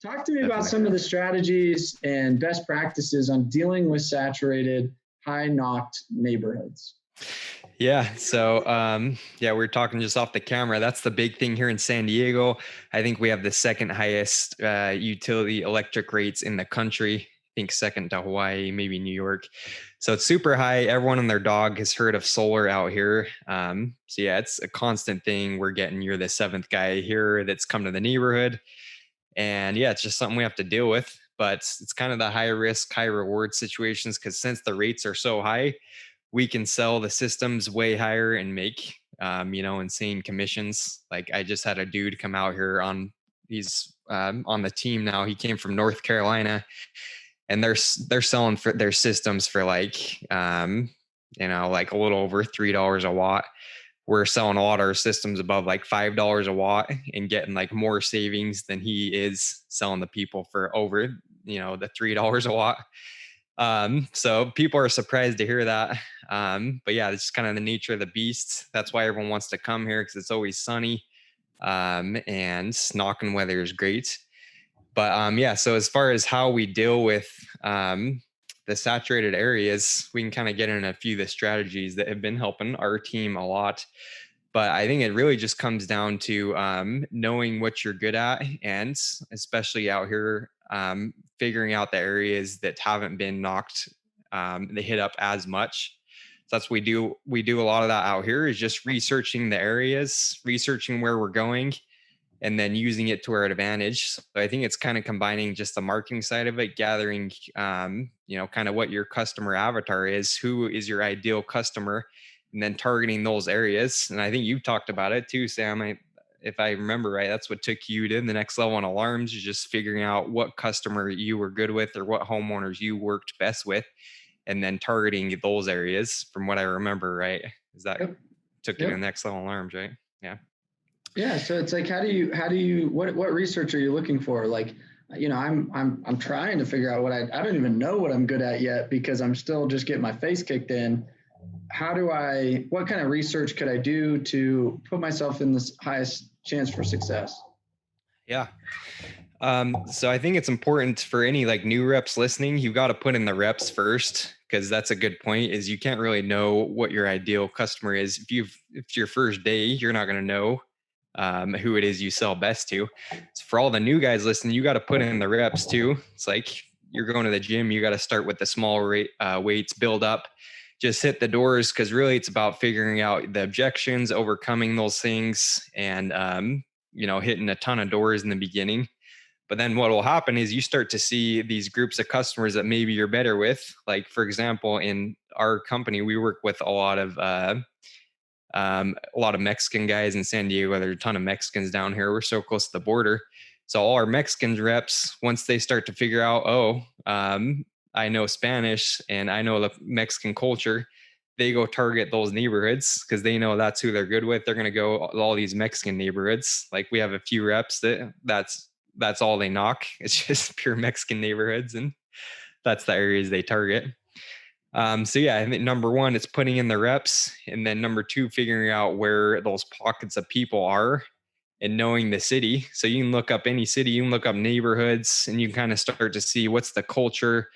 Talk to me about Definitely. some of the strategies and best practices on dealing with saturated, high knocked neighborhoods. Yeah. So, yeah, we are talking just off the camera. That's the big thing here in San Diego. I think we have the second highest utility electric rates in the country. I think second to Hawaii, maybe New York. So it's super high. Everyone and their dog has heard of solar out here. So yeah, it's a constant thing. We're getting, you're the seventh guy here that's come to the neighborhood. And yeah, it's just something we have to deal with. But it's kind of the high risk, high reward situations because since the rates are so high, we can sell the systems way higher and make insane commissions. Like I just had a dude come out here he's on the team now. He came from North Carolina, and they're selling for their systems for like a little over $3 a watt. We're selling a lot of our systems above like $5 a watt and getting like more savings than he is selling the people for over the $3 a watt. So people are surprised to hear that. But yeah, it's kind of the nature of the beast. That's why everyone wants to come here because it's always sunny. And knocking weather is great. But yeah, so as far as how we deal with the saturated areas, we can kind of get in a few of the strategies that have been helping our team a lot. But I think it really just comes down to knowing what you're good at, and especially out here, figuring out the areas that haven't been knocked, they hit up as much. So that's what we do. We do a lot of that out here is just researching the areas, researching where we're going, and then using it to our advantage. So I think it's kind of combining just the marketing side of it, gathering, kind of what your customer avatar is, who is your ideal customer, and then targeting those areas. And I think you've talked about it too, Sam. If I remember right, that's what took you to the next level on alarms, is just figuring out what customer you were good with or what homeowners you worked best with, and then targeting those areas from what I remember, right? Is that Yep. took you to the next level alarms, right? Yeah. Yeah. So it's like, what research are you looking for? Like, I'm trying to figure out I don't even know what I'm good at yet because I'm still just getting my face kicked in. What kind of research could I do to put myself in the highest chance for success? Yeah. So I think it's important for any like new reps listening, you got to put in the reps first, because that's a good point, is you can't really know what your ideal customer is. If it's your first day, you're not going to know who it is you sell best to. So for all the new guys listening, you got to put in the reps too. It's like you're going to the gym, you got to start with the small weights, build up, just hit the doors. Cause really it's about figuring out the objections, overcoming those things, and, hitting a ton of doors in the beginning. But then what will happen is you start to see these groups of customers that maybe you're better with. Like, for example, in our company, we work with a lot of Mexican guys in San Diego. There are a ton of Mexicans down here. We're so close to the border. So all our Mexican reps, once they start to figure out, I know Spanish and I know the Mexican culture, they go target those neighborhoods because they know that's who they're good with. They're going to go all these Mexican neighborhoods. Like we have a few reps that's all they knock. It's just pure Mexican neighborhoods, and that's the areas they target. So yeah, I think number one, it's putting in the reps, and then number two, figuring out where those pockets of people are and knowing the city. So you can look up any city, you can look up neighborhoods, and you can kind of start to see what's the culture.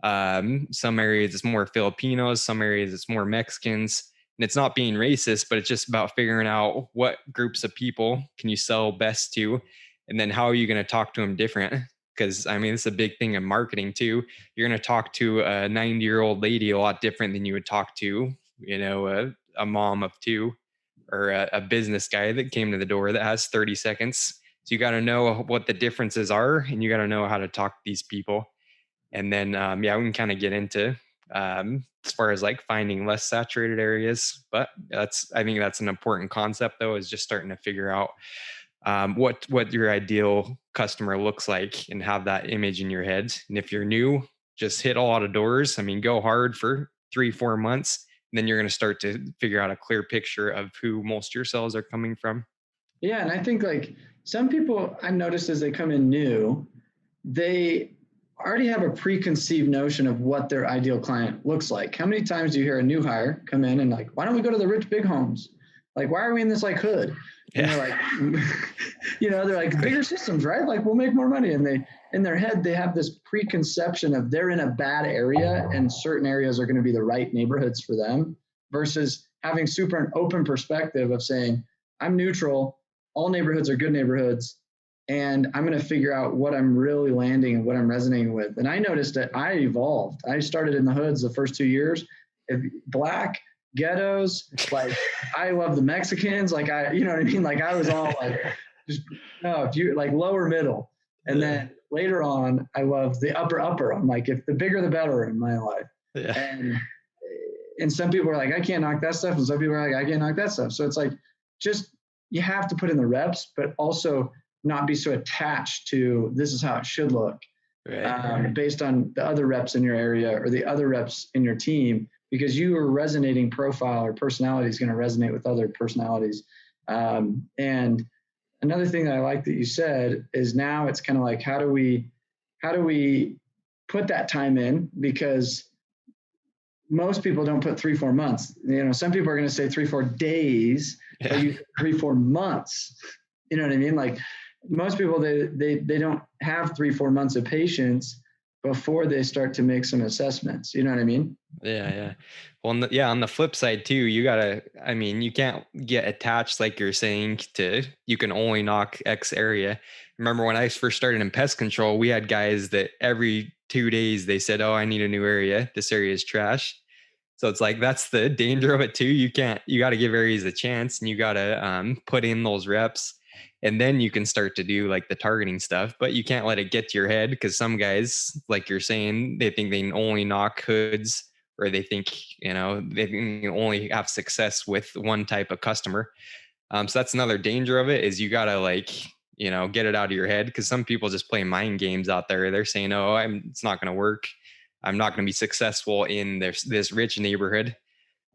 Some areas it's more Filipinos, some areas it's more Mexicans. And it's not being racist, but it's just about figuring out what groups of people can you sell best to, and then how are you going to talk to them different? Because I mean, it's a big thing in marketing too. You're going to talk to a 90-year-old lady a lot different than you would talk to, a mom of two, or a business guy that came to the door that has 30 seconds. So you got to know what the differences are, and you got to know how to talk to these people. And then, we can kind of get into as far as like finding less saturated areas. But I think that's an important concept though, is just starting to figure out what your ideal customer looks like and have that image in your head. And if you're new, just hit a lot of doors. I mean, go hard for 3-4 months, and then you're going to start to figure out a clear picture of who most of your sales are coming from. Yeah. And I think like some people I've noticed as they come in new, they already have a preconceived notion of what their ideal client looks like. How many times do you hear a new hire come in and like, why don't we go to the rich big homes? Like, why are we in this like hood? And Yeah. they're like, they're like bigger systems, right? Like we'll make more money. And they, in their head, they have this preconception of they're in a bad area and certain areas are going to be the right neighborhoods for them versus having super an open perspective of saying, I'm neutral. All neighborhoods are good neighborhoods. And I'm going to figure out what I'm really landing and what I'm resonating with. And I noticed that I evolved. I started in the hoods the first 2 years. If black, ghettos, like I love the Mexicans, like you know what I mean? Like I was all like, just no, if you like lower middle. And then later on, I love the upper. I'm like, if the bigger the better in my life. Yeah. And some people are like, I can't knock that stuff. And some people are like, I can't knock that stuff. So it's like, just, you have to put in the reps, but also not be so attached to this is how it should look. Right. Based on the other reps in your area or the other reps in your team, because your resonating profile or personality is going to resonate with other personalities. And another thing that I like that you said is now it's kind of like, how do we put that time in? Because most people don't put 3-4 months. Some people are going to say 3-4 days, but you 3-4 months. You know what I mean? Like most people, they don't have 3-4 months of patience before they start to make some assessments. You know what I mean? Yeah. Well, on the flip side too, you can't get attached, like you're saying, to you can only knock X area. Remember when I first started in pest control, we had guys that every 2 days they said, oh, I need a new area. This area is trash. So it's like, that's the danger of it too. You got to give areas a chance and you got to put in those reps. And then you can start to do like the targeting stuff, but you can't let it get to your head because some guys, like you're saying, they think they can only knock hoods or they think, they can only have success with one type of customer. So that's another danger of it is you got to get it out of your head because some people just play mind games out there. They're saying, oh, it's not going to work. I'm not going to be successful in this rich neighborhood.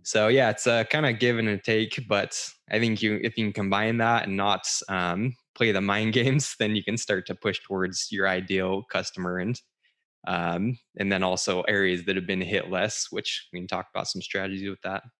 So yeah, it's a kind of give and a take, but I think if you can combine that and not play the mind games, then you can start to push towards your ideal customer and then also areas that have been hit less, which we can talk about some strategies with that. But